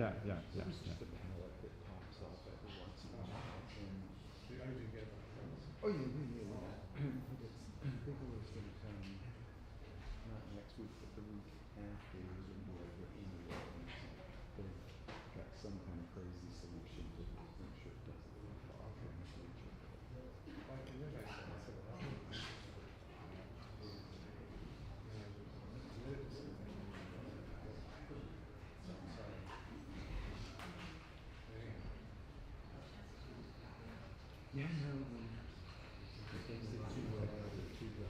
It's just a palette that pops up every once in a while. Oh, yeah. It's bigger is going to come, not next week, but the week after is going to be over anyway. They've got some kind of crazy solution to make sure it doesn't fall off in the future. Yeah, no, it takes it too dry.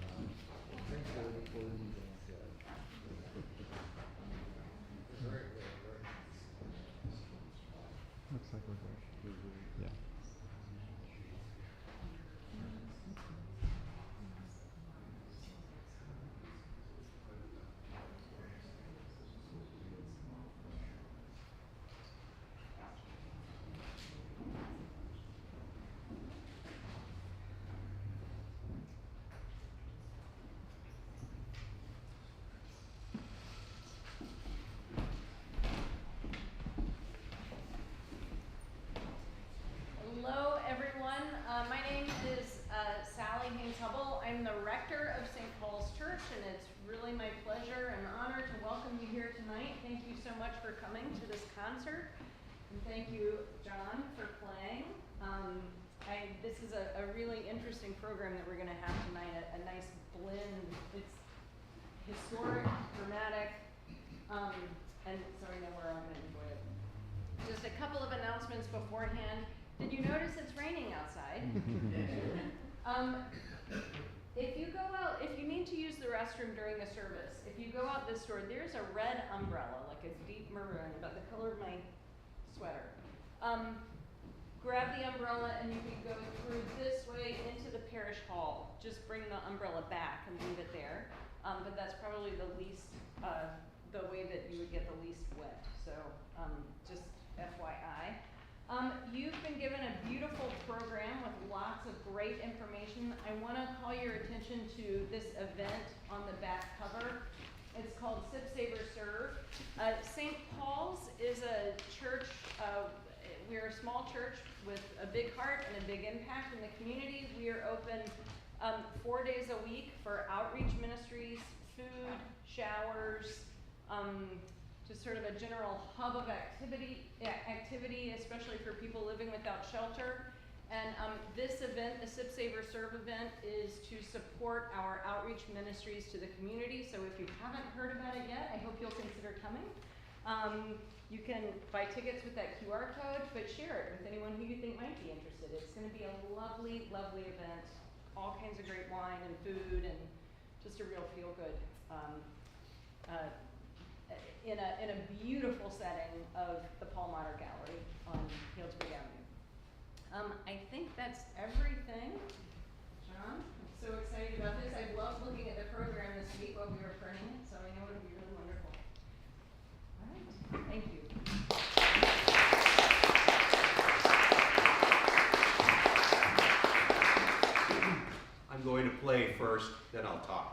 Looks like we're good. Yeah. Hello, everyone. My name is Sally Haynes-Hubble. I'm the rector of St. Paul's Church, and it's really my pleasure and honor to welcome you here tonight. Thank you so much for coming to this concert, and thank you, John, for playing. This is a really interesting program that we're going to have tonight, a nice blend. It's historic, dramatic, and so I know we're all going to enjoy it. Just a couple of announcements beforehand. Did you notice it's raining outside? If you go out, if you need to use the restroom during the service, if you go out this door, there's a red umbrella, like a deep maroon, about the color of my sweater. Grab the umbrella and you can go through this way into the parish hall. Just bring the umbrella back and leave it there. But that's probably the least, the way that you would get the least wet. So just FYI. You've been given a beautiful program with lots of great information. I want to call your attention to this event on the back cover. It's called Sip, Savor, Serve. St. Paul's is a church, we're a small church with a big heart and a big impact in the community. We are open 4 days a week for outreach ministries, food, showers, just sort of a general hub of activity, especially for people living without shelter. And this event, the Sip, Savor, Serve event, is to support our outreach ministries to the community. So if you haven't heard about it yet, I hope you'll consider coming. You can buy tickets with that QR code, but share it with anyone who you think might be interested. It's going to be a lovely, lovely event. All kinds of great wine and food and just a real feel-good in a beautiful setting of the Paul Motter Gallery on Healdsburg Avenue. I think that's everything. John, I'm so excited about this. I loved looking at the program this week while we were printing it, so I know it'll be really wonderful. All right, thank you. I'm going to play first, then I'll talk.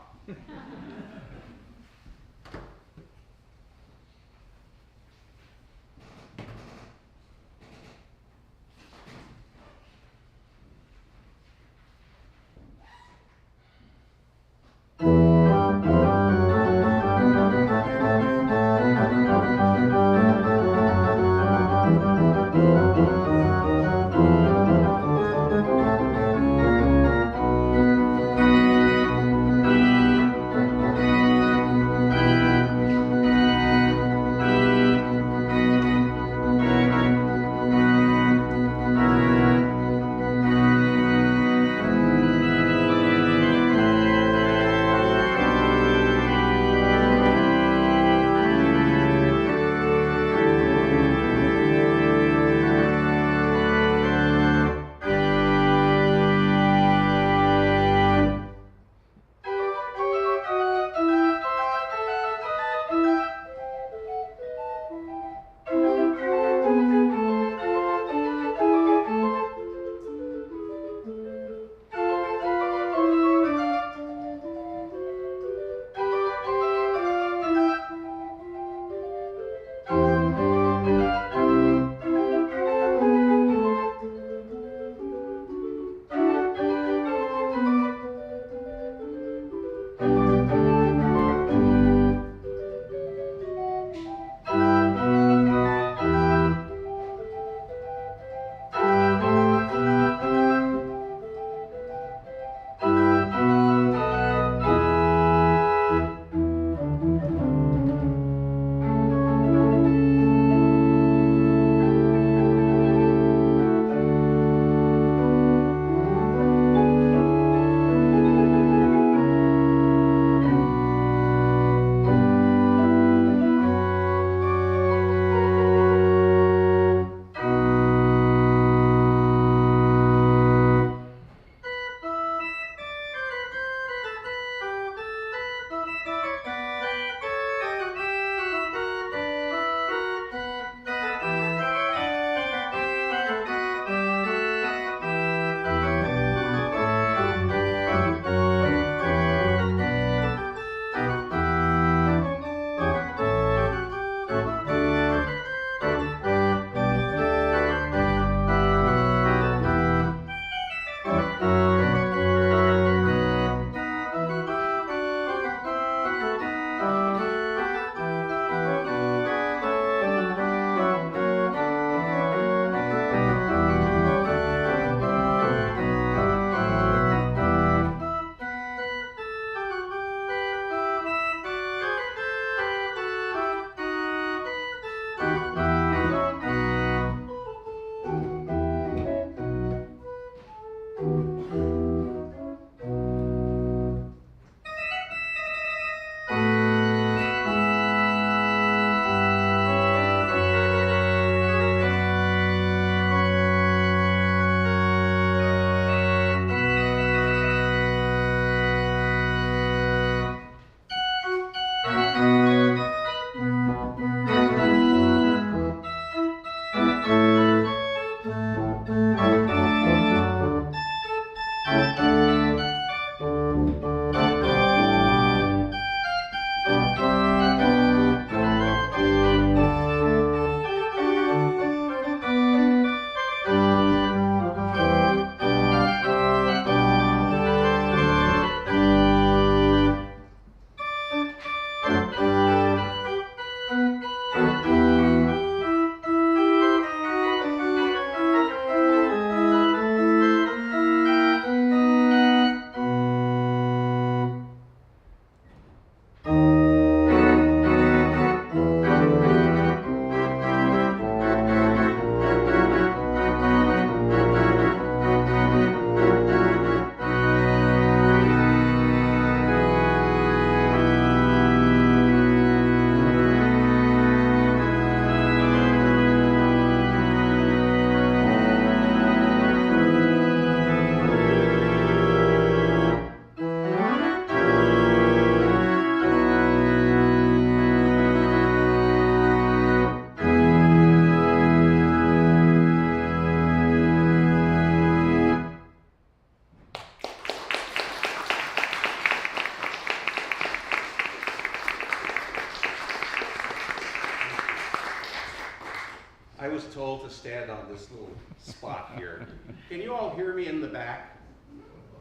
I was told to stand on this little spot here. Can you all hear me in the back?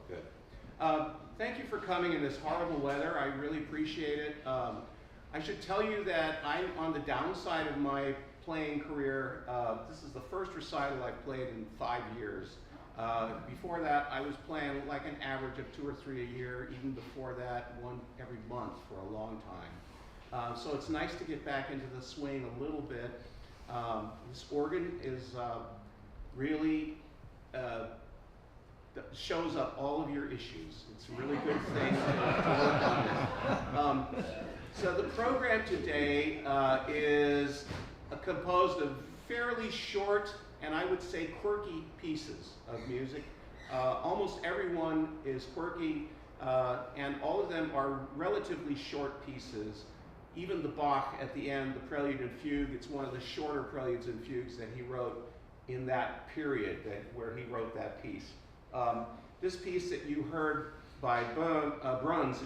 Good. Thank you for coming in this horrible weather. I really appreciate it. I should tell you that I'm on the downside of my playing career. This is the first recital I've played in 5 years. Before that, I was playing like an average of 2 or 3 a year. Even before that, one every month for a long time. So it's nice to get back into the swing a little bit. This organ is really shows up all of your issues. It's a really good thing to work on this. So the program today is composed of fairly short and I would say quirky pieces of music. Almost everyone is quirky and all of them are relatively short pieces. Even the Bach at the end, the Prelude and Fugue, it's one of the shorter preludes and fugues that he wrote in that period where he wrote that piece. This piece that you heard by Bruns,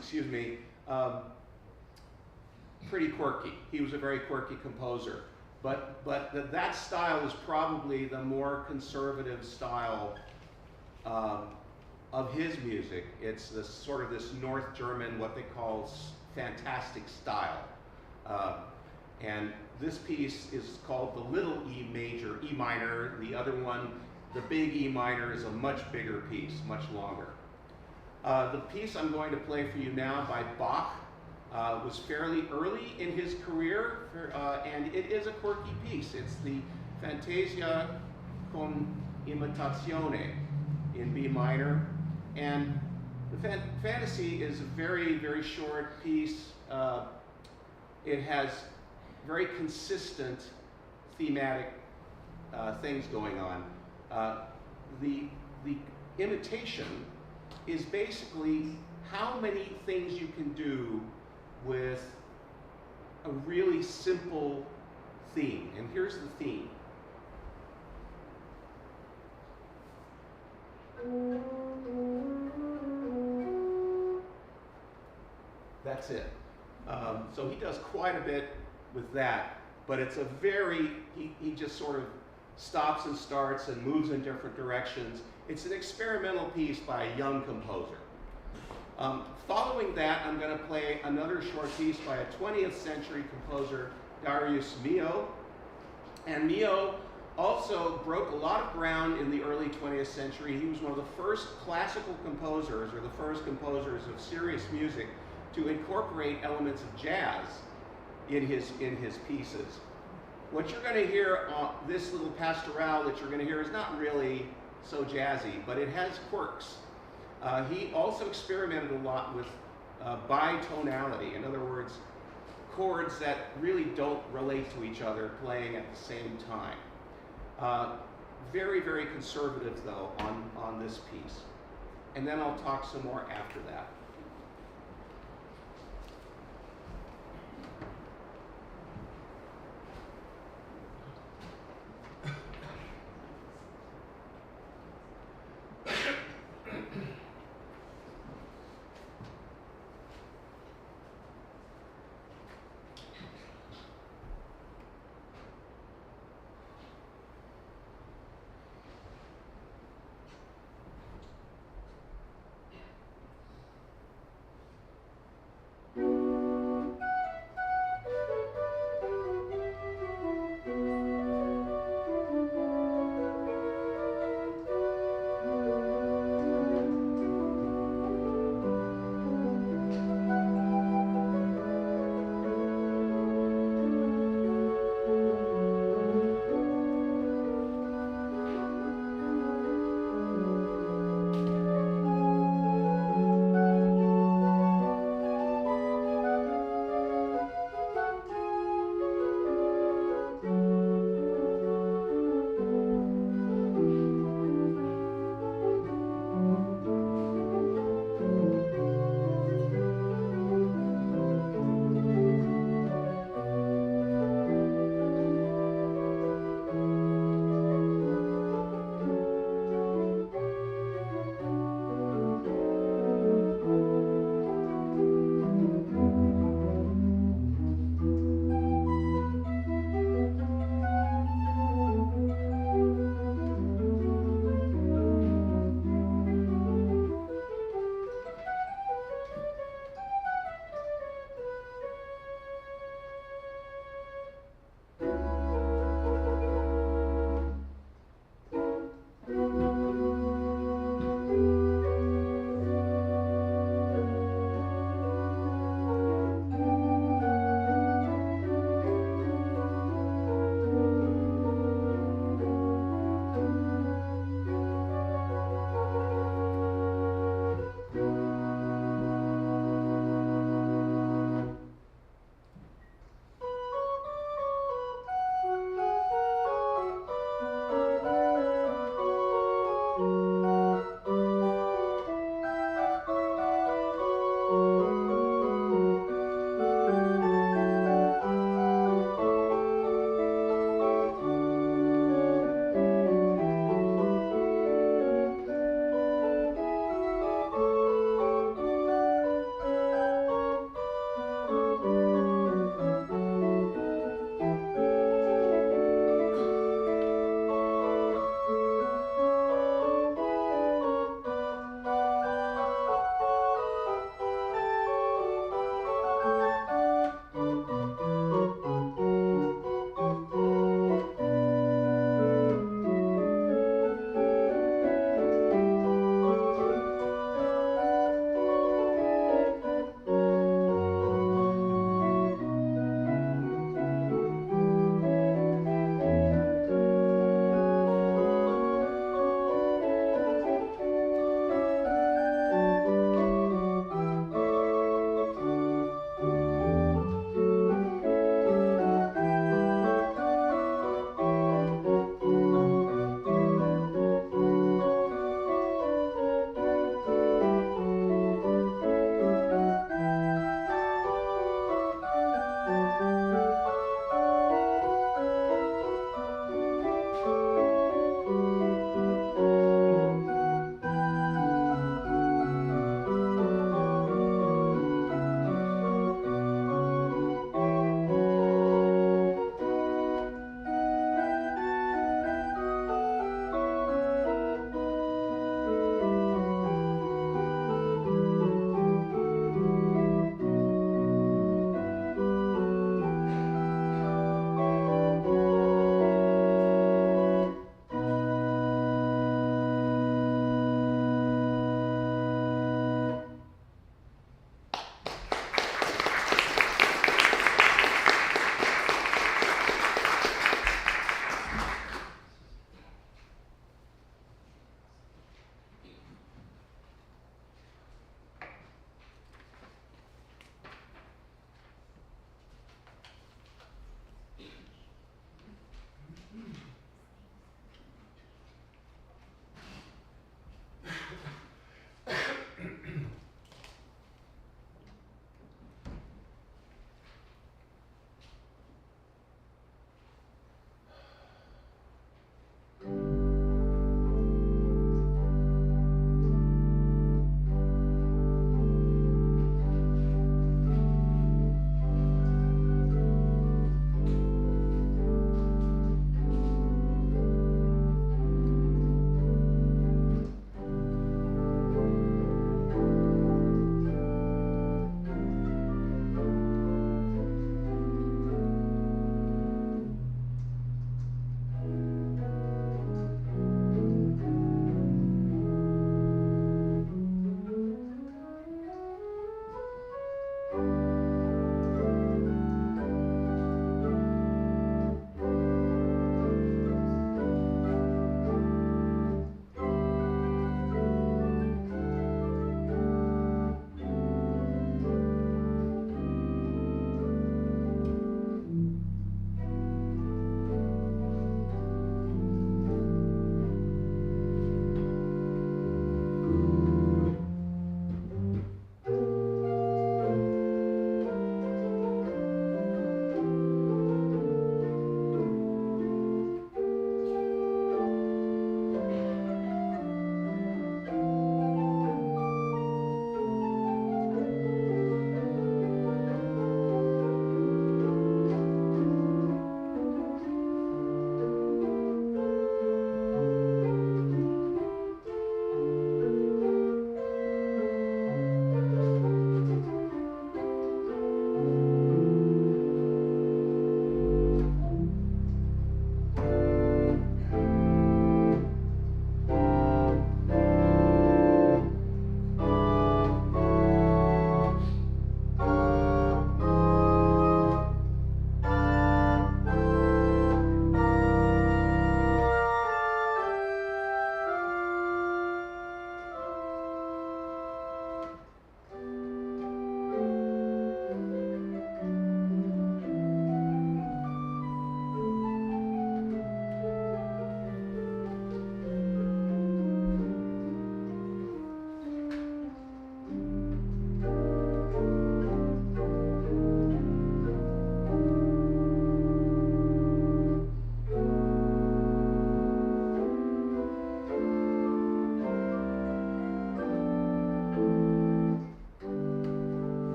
pretty quirky. He was a very quirky composer. But that style is probably the more conservative style of his music. It's this sort of this North German, what they call fantastic style. And this piece is called the Little E Major, E minor. The other one, the Big E minor, is a much bigger piece, much longer. The piece I'm going to play for you now by Bach was fairly early in his career, and it is a quirky piece. It's the Fantasia con imitazione in B minor. And the Fantasy is a very, very short piece. It has very consistent thematic things going on. The imitation is basically how many things you can do with a really simple theme. And here's the theme. That's it. So he does quite a bit with that, but it's a very, he just sort of stops and starts and moves in different directions. It's an experimental piece by a young composer. Following that, I'm going to play another short piece by a 20th century composer, Darius Milhaud. And Milhaud also broke a lot of ground in the early 20th century. He was one of the first classical composers, or the first composers of serious music, to incorporate elements of jazz in his pieces. What you're going to hear, this little pastoral that you're going to hear, is not really so jazzy, but it has quirks. He also experimented a lot with bitonality. In other words, chords that really don't relate to each other playing at the same time. Very, very conservative, though, on this piece. And then I'll talk some more after that.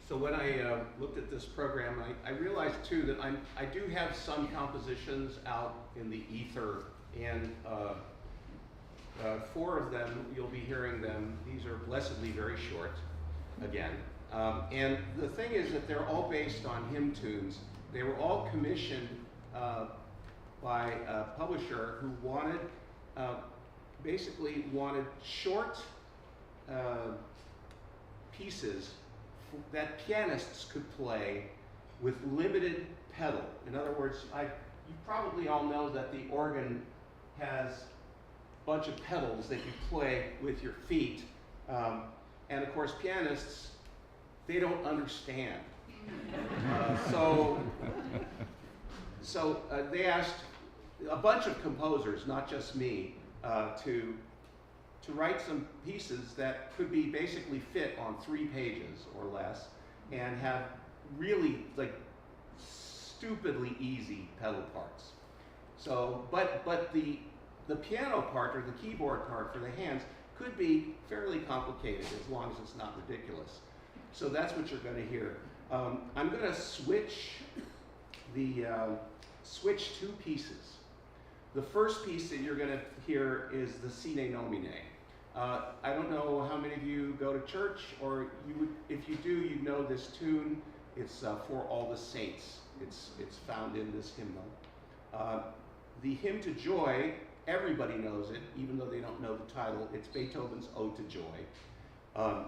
So when I looked at this program, I realized too that I do have some compositions out in the ether, and 4 of them, you'll be hearing them. These are blessedly very short, again. And the thing is that they're all based on hymn tunes. They were all commissioned by a publisher who wanted, basically wanted short pieces that pianists could play with limited pedal. In other words, you probably all know that the organ has a bunch of pedals that you play with your feet. And of course, pianists, they don't understand. So they asked a bunch of composers, not just me, to write some pieces that could be basically fit on 3 pages or less and have really like stupidly easy pedal parts. So, but the piano part or the keyboard part for the hands could be fairly complicated as long as it's not ridiculous. So that's what you're going to hear. I'm going to switch 2 pieces. The first piece that you're going to hear is the Sine Nomine. I don't know how many of you go to church, or if you do, you know this tune. It's For All the Saints. It's found in this hymnal. The Hymn to Joy, everybody knows it, even though they don't know the title. It's Beethoven's Ode to Joy.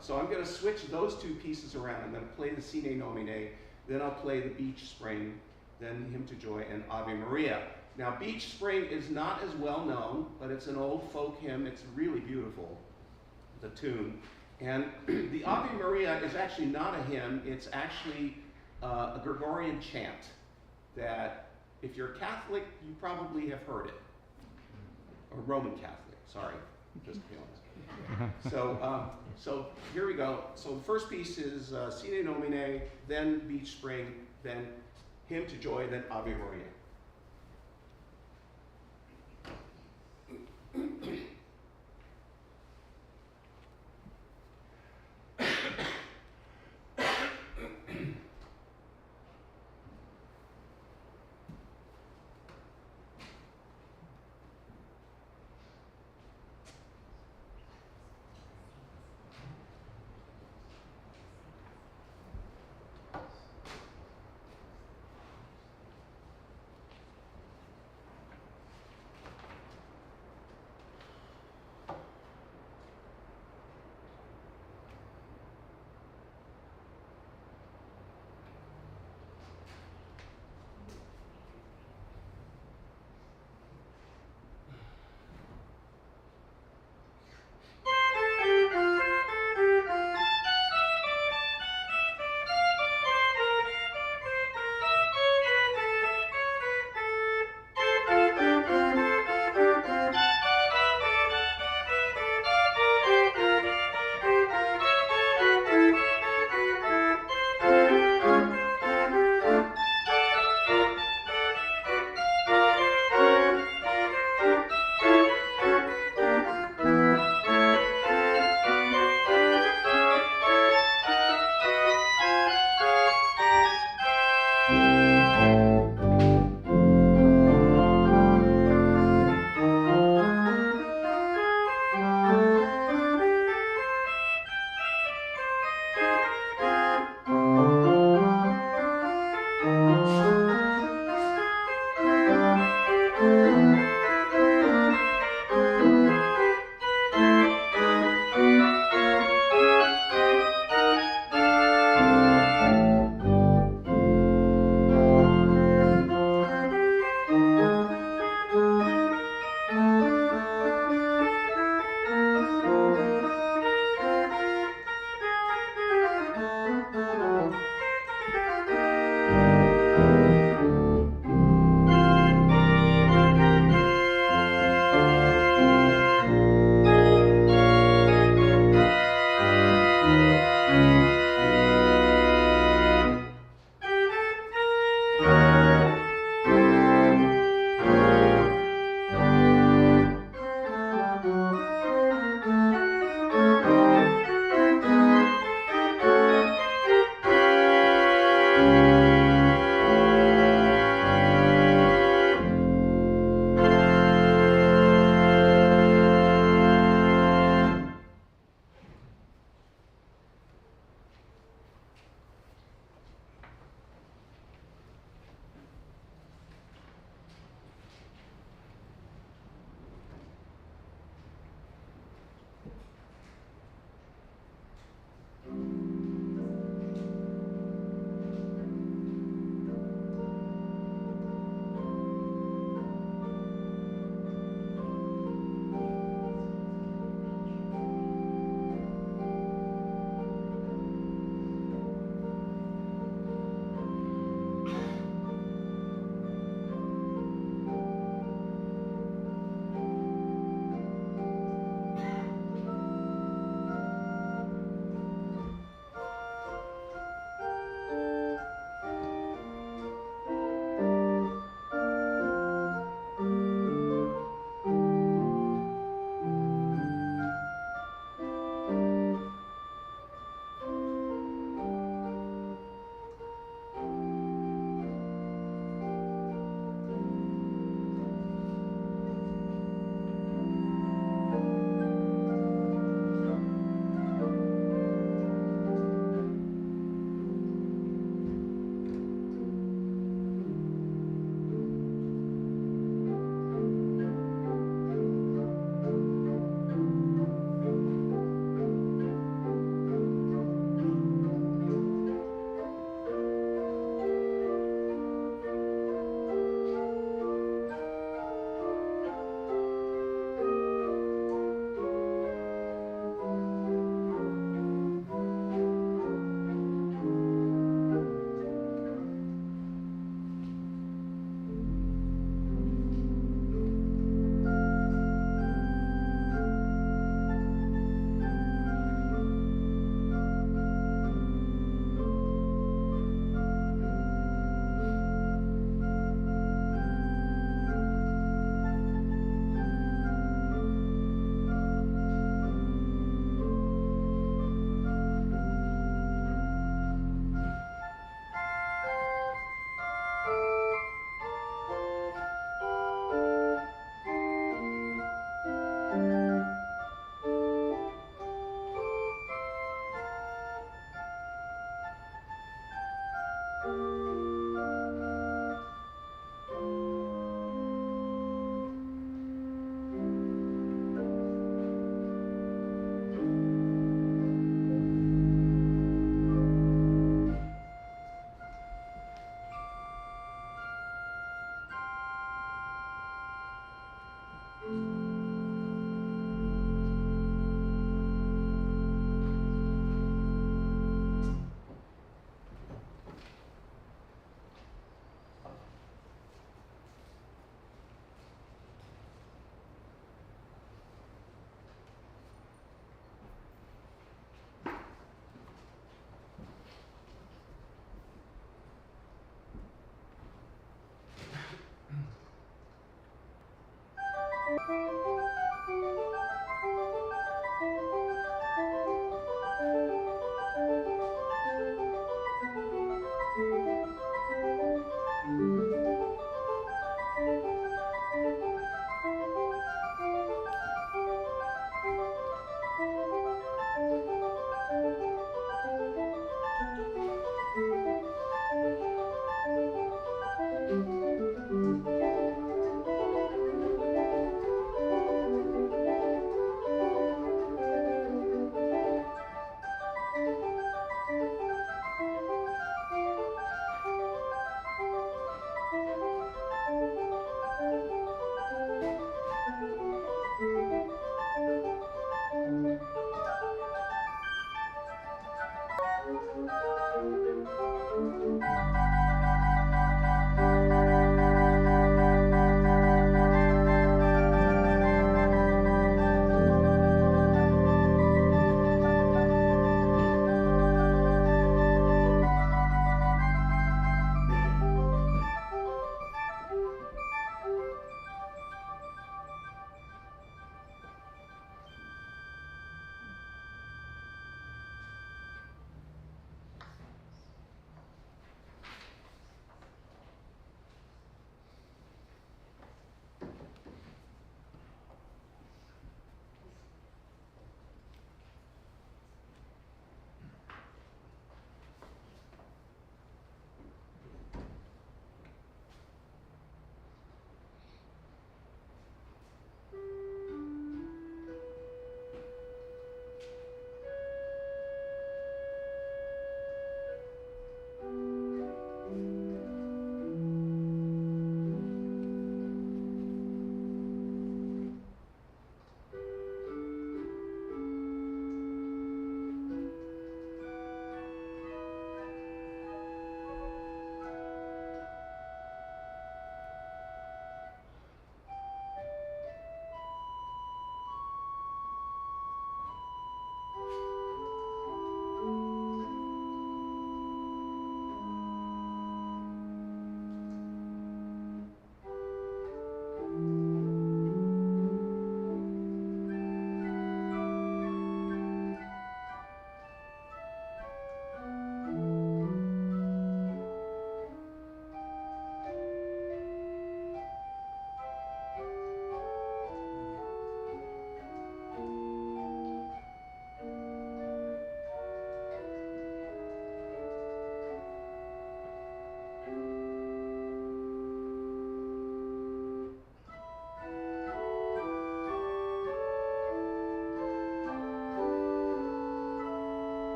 So I'm going to switch those 2 pieces around. I'm going to play the Sine Nomine, then I'll play the Beach Spring, then Hymn to Joy, and Ave Maria. Now, Beach Spring is not as well known, but it's an old folk hymn. It's really beautiful, the tune. And the Ave Maria is actually not a hymn. It's actually a Gregorian chant that, if you're Catholic, you probably have heard it. Or Roman Catholic, sorry, just to be honest. So here we go. So the first piece is Sine Nomine, then Beach Spring, then Hymn to Joy, then Ave Maria.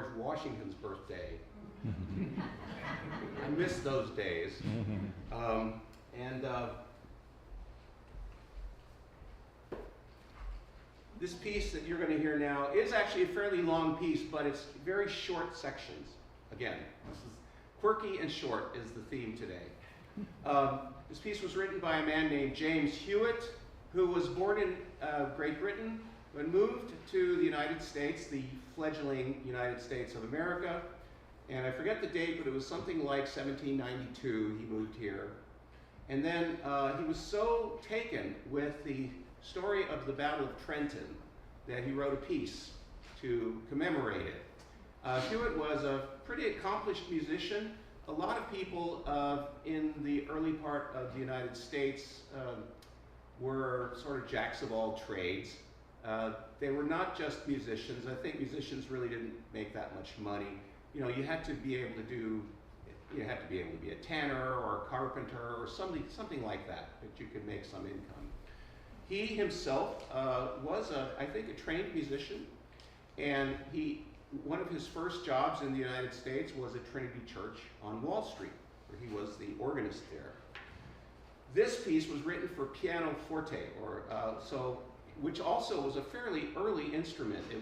George Washington's birthday. I miss those days. This piece that you're going to hear now is actually a fairly long piece, but it's very short sections. Again, this is quirky and short is the theme today. This piece was written by a man named James Hewitt, who was born in Great Britain, but moved to the United States, the fledgling United States of America. And I forget the date, but it was something like 1792 he moved here. And then he was so taken with the story of the Battle of Trenton that he wrote a piece to commemorate it. Hewitt was a pretty accomplished musician. A lot of people in the early part of the United States were sort of jacks of all trades. They were not just musicians. I think musicians really didn't make that much money. You know, you had to be able to do, you had to be able to be a tanner or a carpenter or something like that you could make some income. He himself was, I think, a trained musician, and one of his first jobs in the United States was at Trinity Church on Wall Street, where he was the organist there. This piece was written for pianoforte, which also was a fairly early instrument. It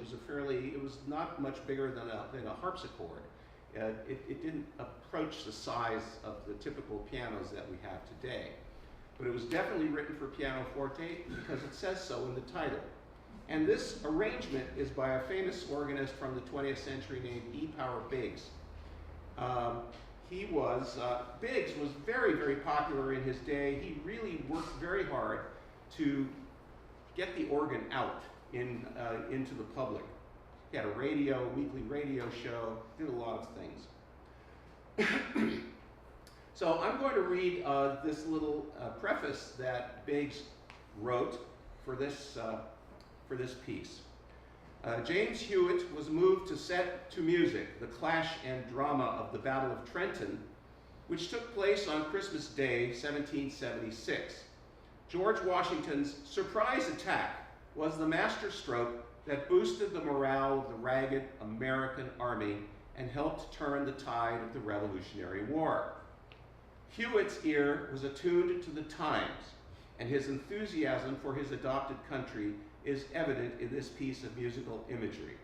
was not much bigger than a harpsichord. It didn't approach the size of the typical pianos that we have today. But it was definitely written for pianoforte because it says so in the title. And this arrangement is by a famous organist from the 20th century named E. Power Biggs. Biggs was very, very popular in his day. He really worked very hard to get the organ out into the public. He had a weekly radio show, did a lot of things. So I'm going to read this little preface that Biggs wrote for this piece. James Hewitt was moved to set to music the clash and drama of the Battle of Trenton, which took place on Christmas Day, 1776. George Washington's surprise attack was the masterstroke that boosted the morale of the ragged American army and helped turn the tide of the Revolutionary War. Hewitt's ear was attuned to the times, and his enthusiasm for his adopted country is evident in this piece of musical imagery.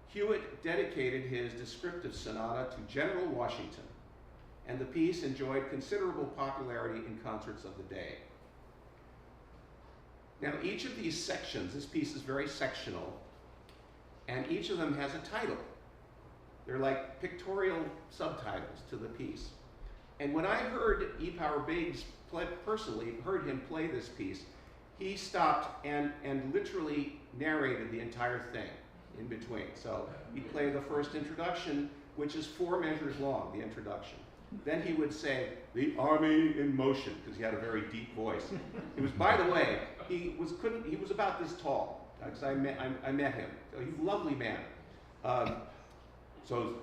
Hewitt dedicated his descriptive sonata to General Washington, and the piece enjoyed considerable popularity in concerts of the day. Now, each of these sections, this piece is very sectional, and each of them has a title. They're like pictorial subtitles to the piece. And when I heard E. Power Biggs personally heard him play this piece, he stopped and literally narrated the entire thing in between. So he'd play the first introduction, which is 4 measures long, the introduction. Then he would say, "The army in motion," because he had a very deep voice. It was, by the way, he was about this tall, because I met him. He's a lovely man. So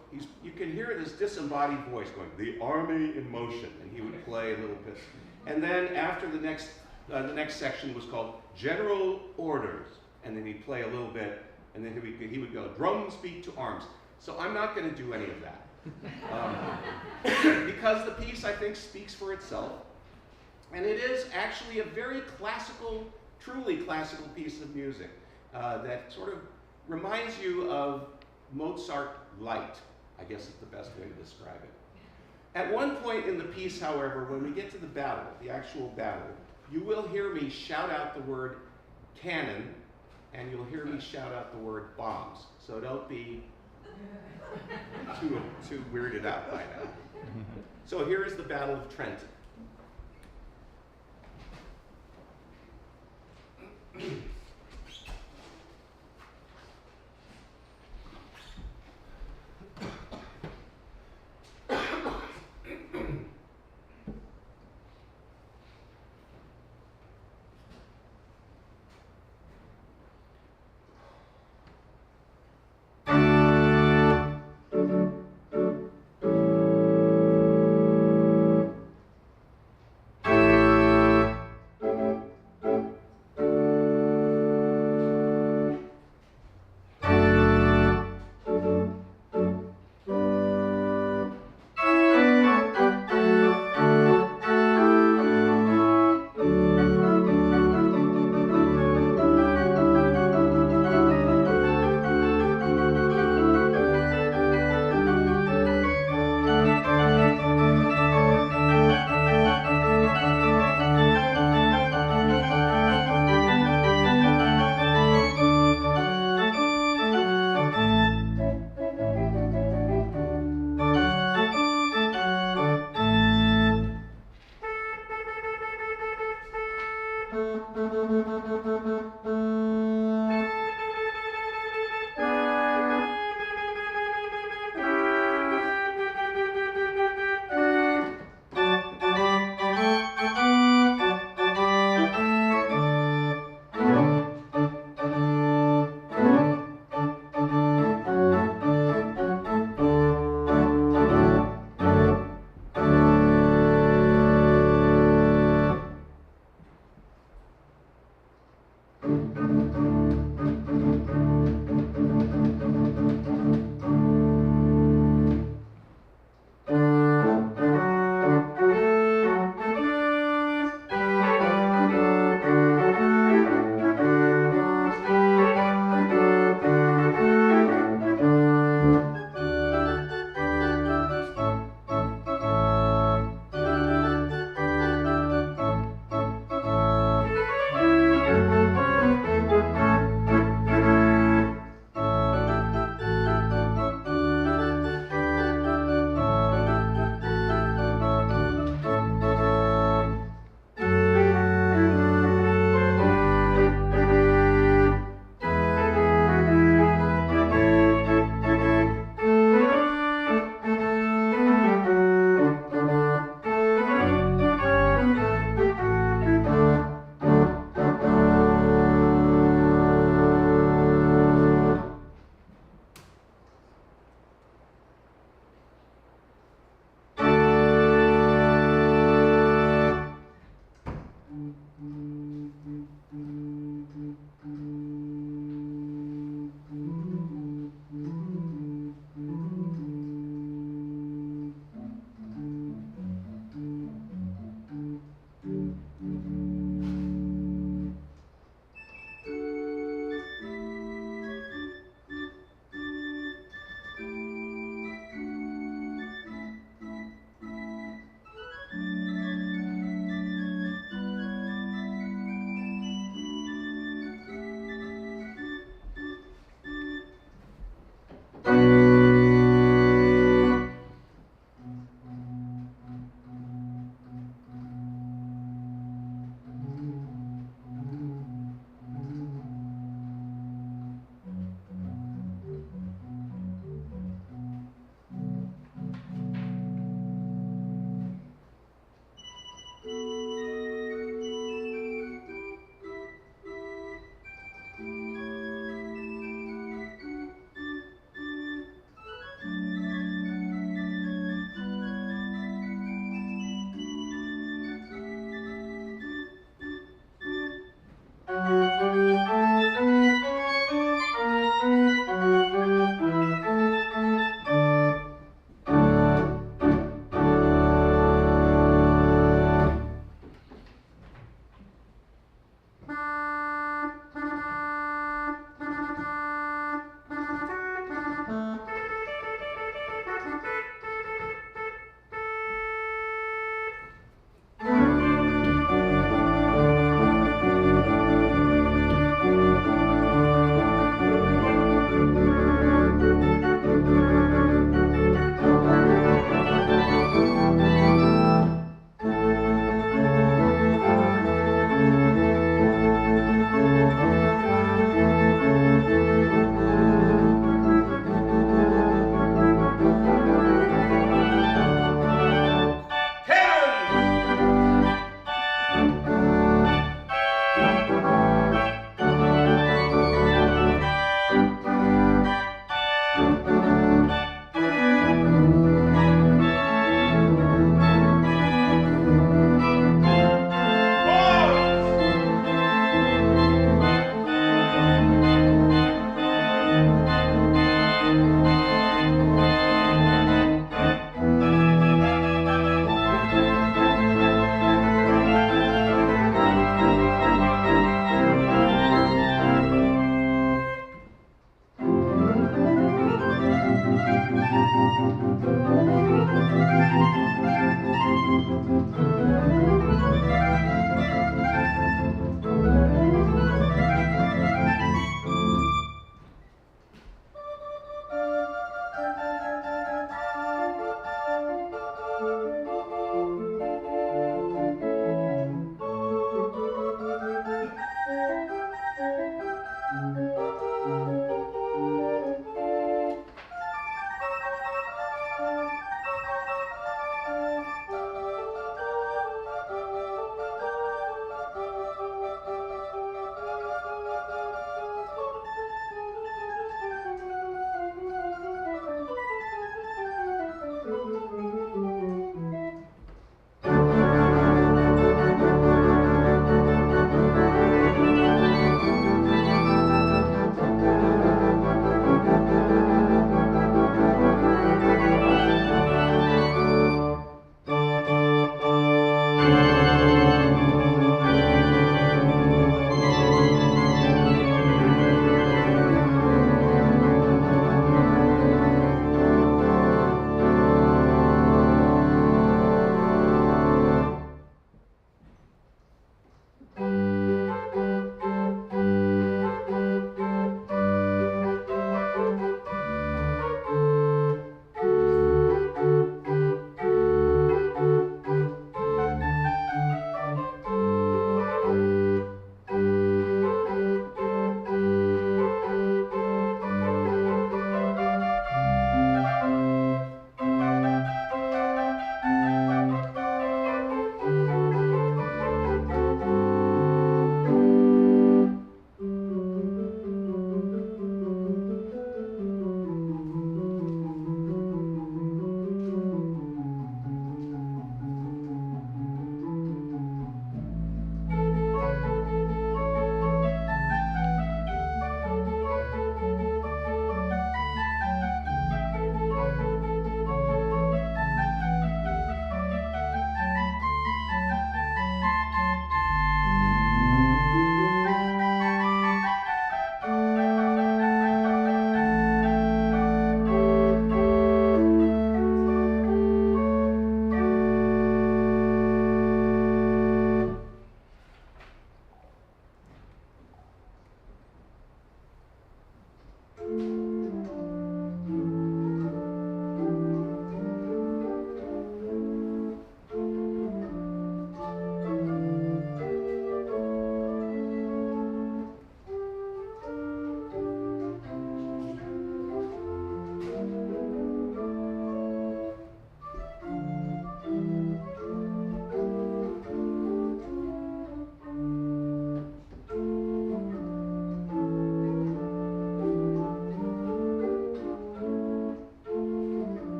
you can hear this disembodied voice going, "The army in motion," and he would play a little bit. And then after the next section was called General Orders, and then he'd play a little bit, and then he would go, "Drums beat to arms." So I'm not going to do any of that. Because the piece, I think, speaks for itself. And it is actually a very classical, truly classical piece of music that sort of reminds you of Mozart light, I guess is the best way to describe it. At one point in the piece, however, when we get to the battle, the actual battle, you will hear me shout out the word cannon, and you'll hear me shout out the word bombs. So don't be too weirded out by that. So here is the Battle of Trenton.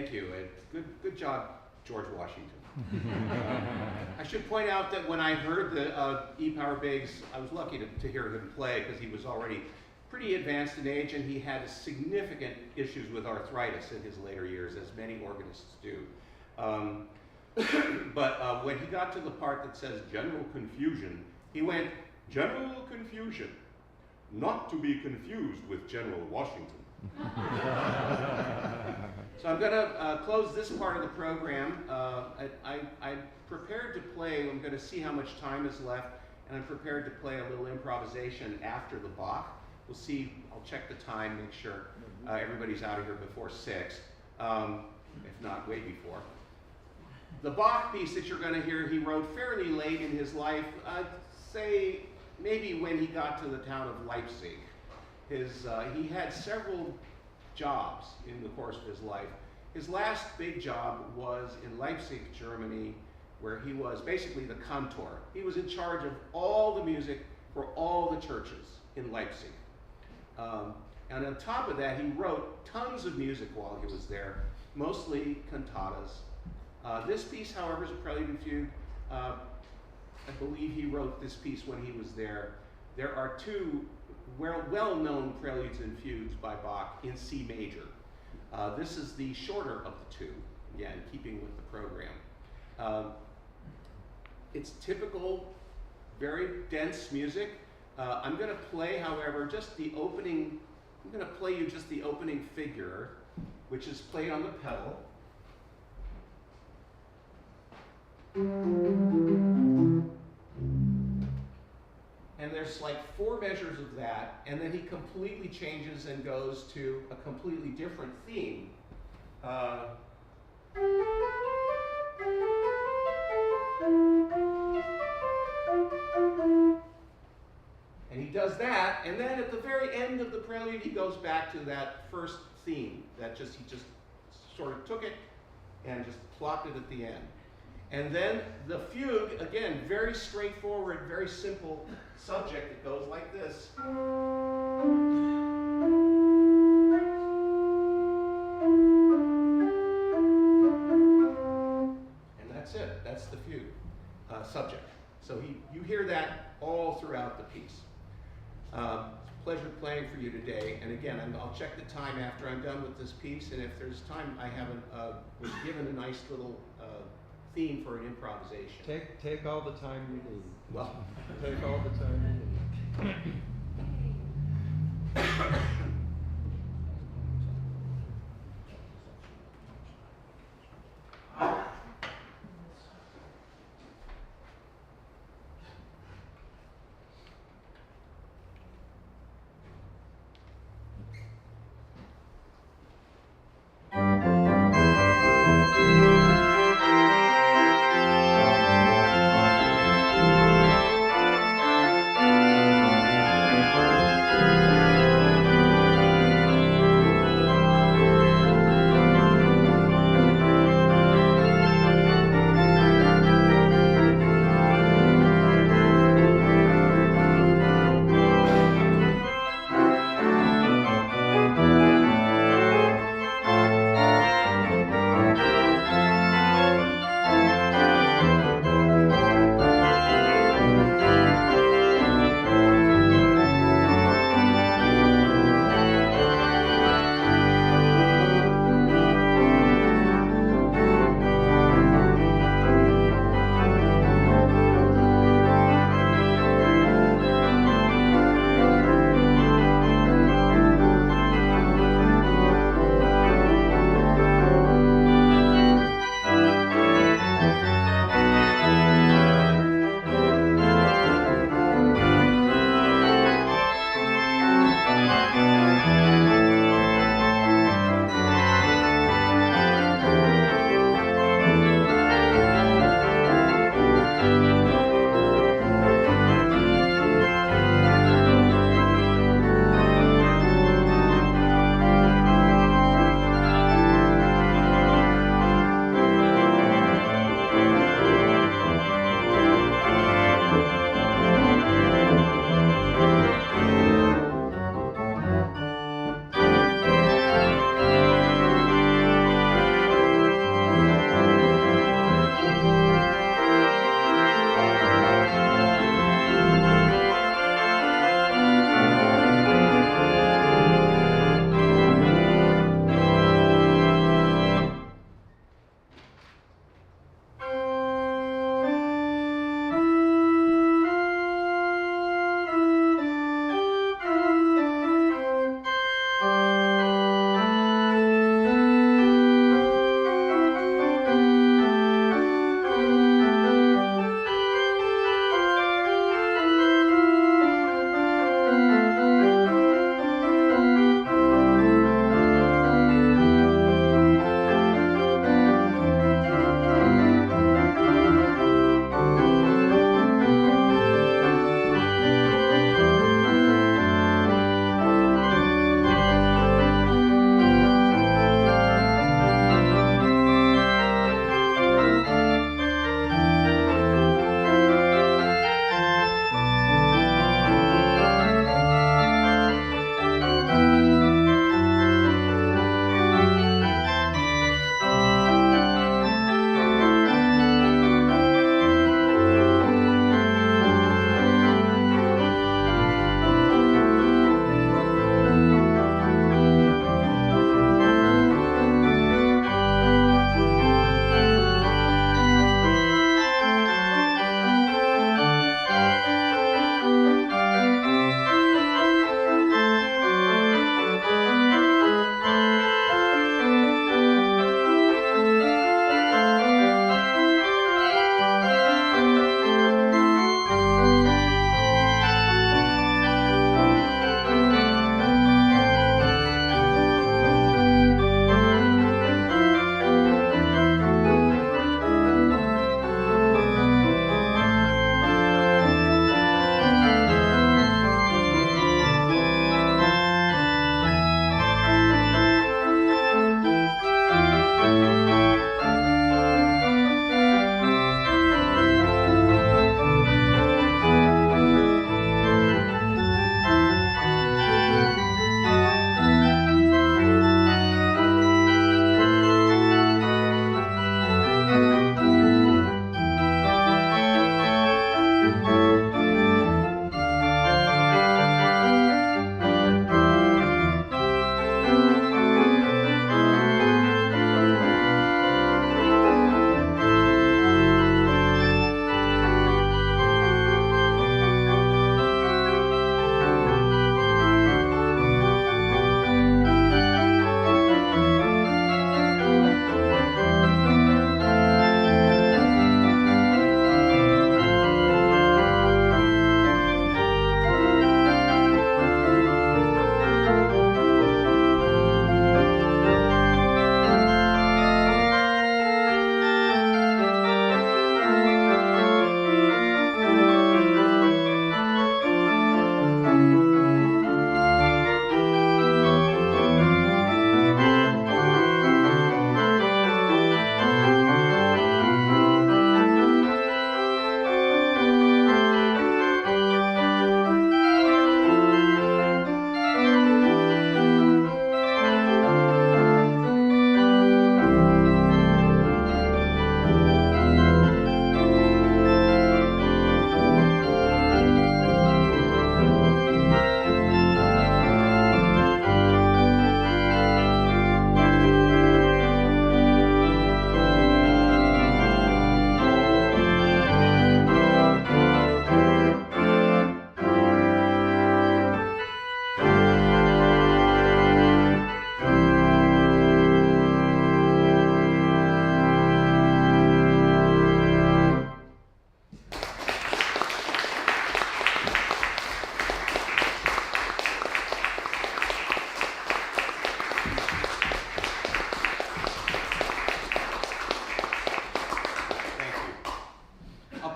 Thank you, and good job, George Washington. I should point out that when I heard the E. Power Biggs, I was lucky to hear him play because he was already pretty advanced in age and he had significant issues with arthritis in his later years, as many organists do. But when he got to the part that says general confusion, he went, general confusion, not to be confused with General Washington. So I'm going to close this part of the program. I'm prepared to play, I'm going to see how much time is left, and I'm prepared to play a little improvisation after the Bach. We'll see, I'll check the time, make sure everybody's out of here before 6, if not way before. The Bach piece that you're going to hear, he wrote fairly late in his life, I'd say maybe when he got to the town of Leipzig. He had several jobs in the course of his life. His last big job was in Leipzig, Germany, where he was basically the cantor. He was in charge of all the music for all the churches in Leipzig. And on top of that, he wrote tons of music while he was there, mostly cantatas. This piece, however, is a prelude and fugue. I believe he wrote this piece when he was there. There are two well-known preludes and fugues by Bach in C major. This is the shorter of the two, again, keeping with the program. It's typical, very dense music. I'm going to play, however, just the opening, I'm going to play you just the opening figure, which is played on the pedal. And there's like 4 measures of that, and then he completely changes and goes to a completely different theme. And he does that, and then at the very end of the prelude, he goes back to that first theme that he just sort of took it and just plopped it at the end. And then the fugue, again, very straightforward, very simple subject. It goes like this. And that's it. That's the fugue subject. So you hear that all throughout the piece. It's a pleasure playing for you today. And again, I'll check the time after I'm done with this piece. And if there's time, I was given a nice little theme for an improvisation. Take all the time you need. Well, Take all the time you need.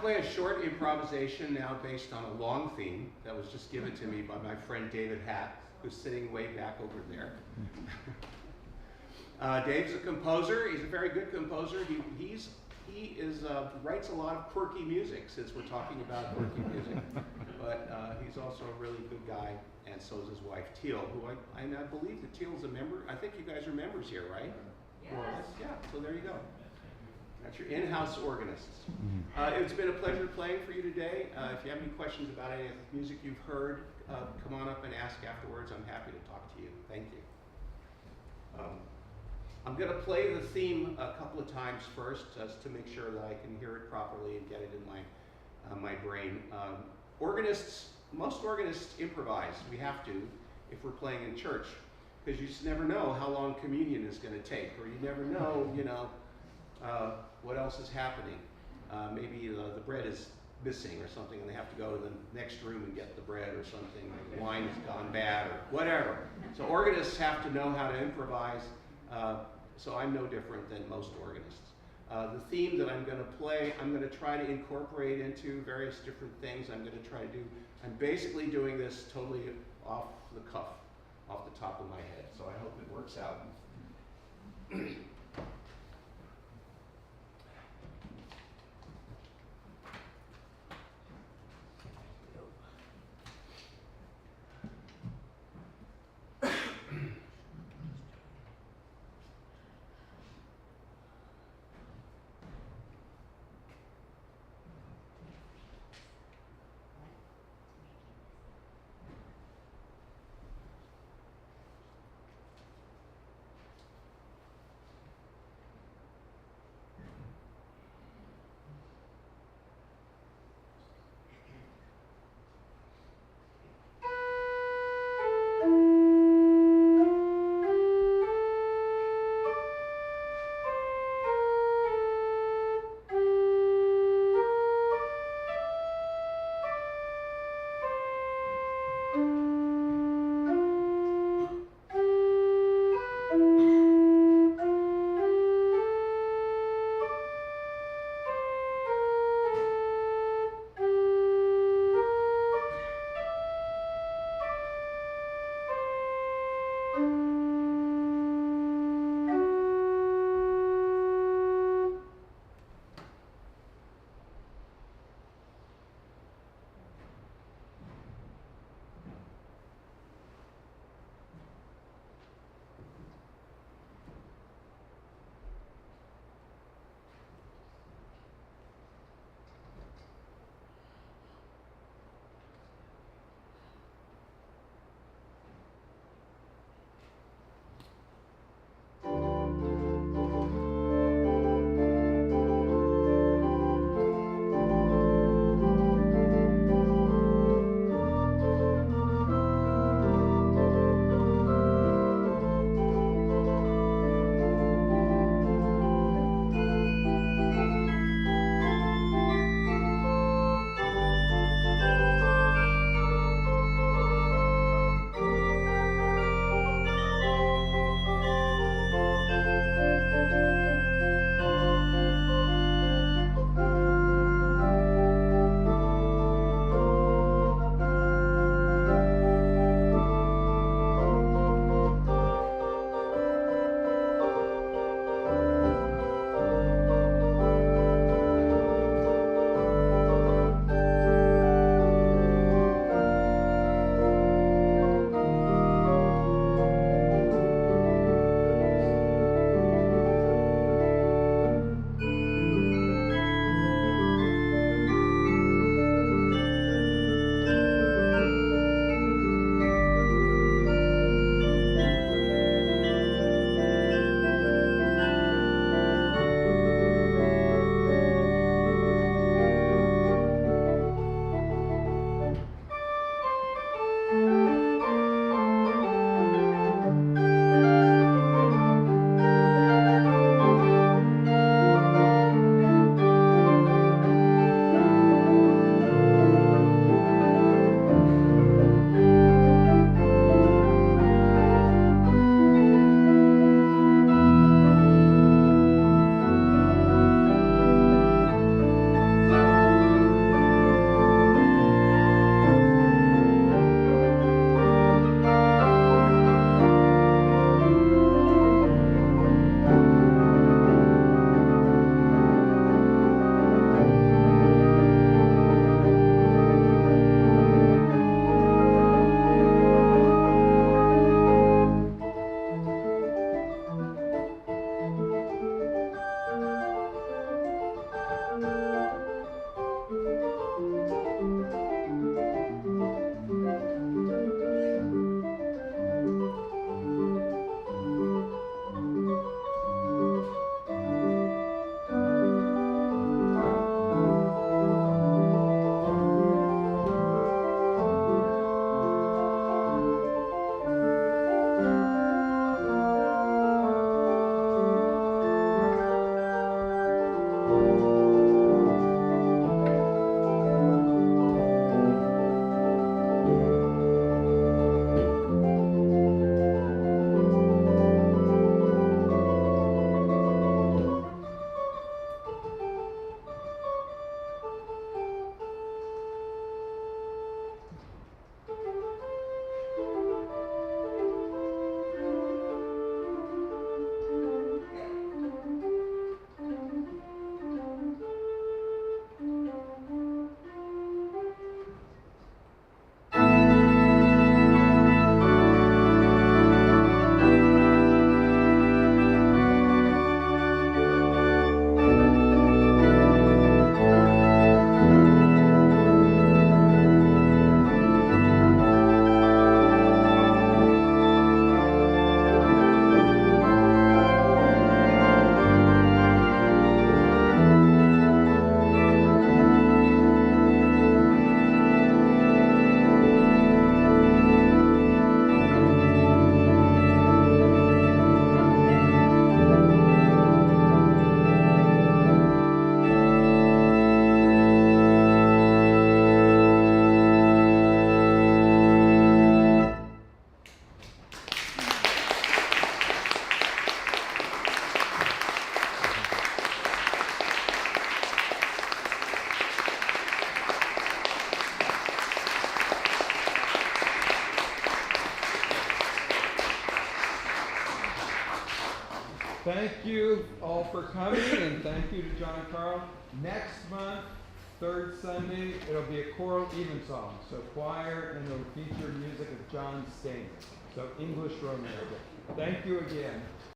play a short improvisation now based on a long theme that was just given to me by my friend David Hatt, who's sitting way back over there. Dave's a composer. He's a very good composer. He writes a lot of quirky music, since we're talking about quirky music. But he's also a really good guy, and so is his wife Teal, who I believe that Teal's a member. I think you guys are members here, right? Yes. Yeah. So there you go. That's your in-house organists. It's been a pleasure playing for you today. If you have any questions about any of the music you've heard, come on up and ask afterwards. I'm happy to talk to you. Thank you. I'm going to play the theme a couple of times first, just to make sure that I can hear it properly and get it in my brain. Most organists improvise. We have to if we're playing in church, because you just never know how long communion is going to take, or you never know, what else is happening. Maybe the bread is missing or something, and they have to go to the next room and get the bread or something, or the wine has gone bad or whatever. So organists have to know how to improvise. So I'm no different than most organists. The theme that I'm going to play, I'm going to try to incorporate into various different things. I'm basically doing this totally off the cuff, off the top of my head. So I hope it works out. Thank you all for coming, and thank you to John and Carl. Next month, third Sunday, it'll be a choral evensong, so choir, and it'll feature music of John Stainer, so English Roman. Thank you again.